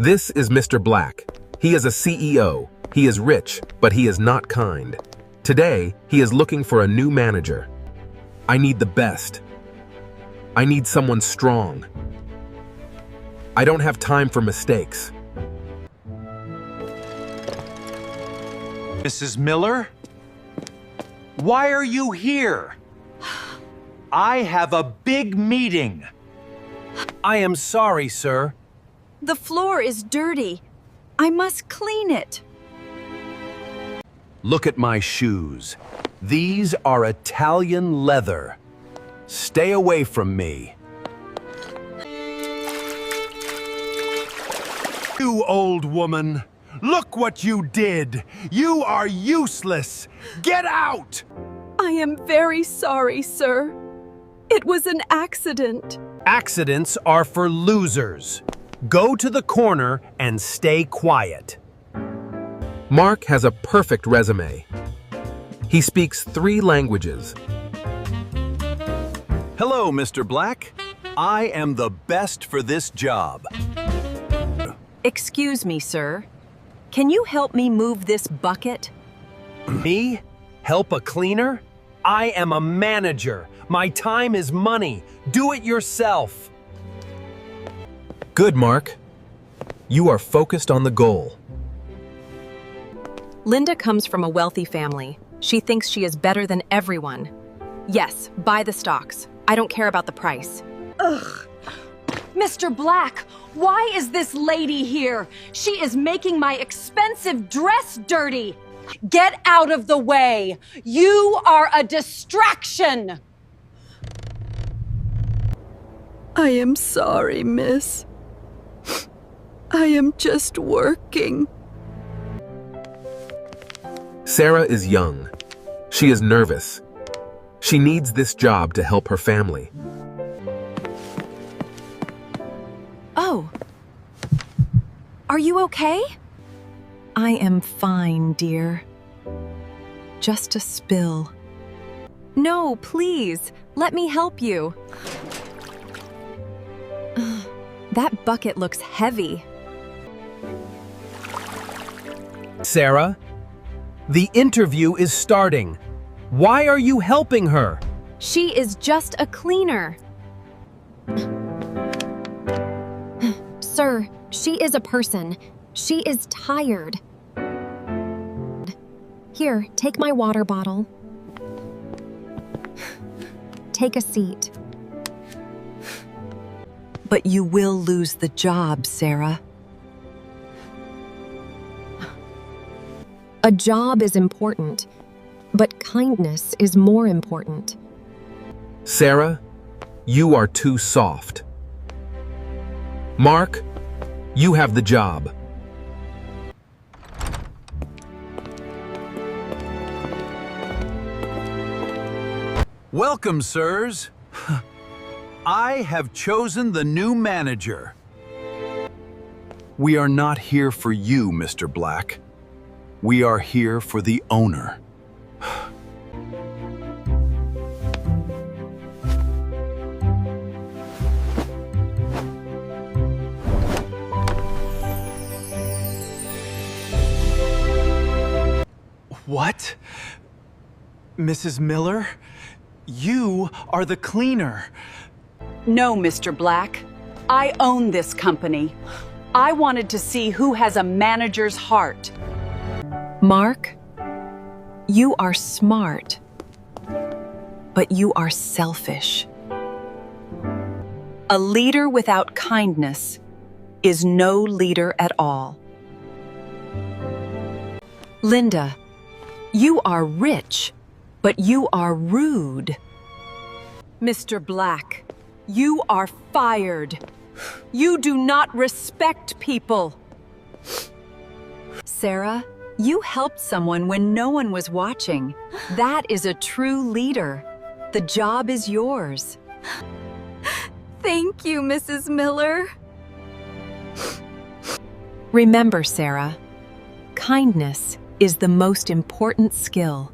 This is Mr. Black. He is a CEO. He is rich, but he is not kind. Today, he is looking for a new manager. I need the best. I need someone strong. I don't have time for mistakes. Mrs. Miller? Why are you here? I have a big meeting. I am sorry, sir. The floor is dirty. I must clean it. Look at my shoes. These are Italian leather. Stay away from me. You old woman, look what you did. You are useless. Get out! I am very sorry, sir. It was an accident. Accidents are for losers. Go to the corner and stay quiet. Mark has a perfect resume. He speaks 3 languages. Hello, Mr. Black. I am the best for this job. Excuse me, sir. Can you help me move this bucket? Me? Help a cleaner? I am a manager. My time is money. Do it yourself. Good, Mark. You are focused on the goal. Linda comes from a wealthy family. She thinks she is better than everyone. Yes, buy the stocks. I don't care about the price. Ugh. Mr. Black, why is this lady here? She is making my expensive dress dirty. Get out of the way. You are a distraction. I am sorry, miss. I am just working. Sarah is young. She is nervous. She needs this job to help her family. Oh. Are you okay? I am fine, dear. Just a spill. No, please, let me help you. That bucket looks heavy. Sarah, the interview is starting. Why are you helping her? She is just a cleaner. Sir, she is a person. She is tired. Here, take my water bottle. Take a seat. But you will lose the job, Sarah. A job is important, but kindness is more important. Sarah, you are too soft. Mark, you have the job. Welcome, sirs. I have chosen the new manager. We are not here for you, Mr. Black. We are here for the owner. What? Mrs. Miller? You are the cleaner. No, Mr. Black. I own this company. I wanted to see who has a manager's heart. Mark, you are smart, but you are selfish. A leader without kindness is no leader at all. Linda, you are rich, but you are rude. Mr. Black, you are fired. You do not respect people. Sarah, you helped someone when no one was watching. That is a true leader. The job is yours. Thank you, Mrs. Miller. Remember, Sarah, kindness is the most important skill.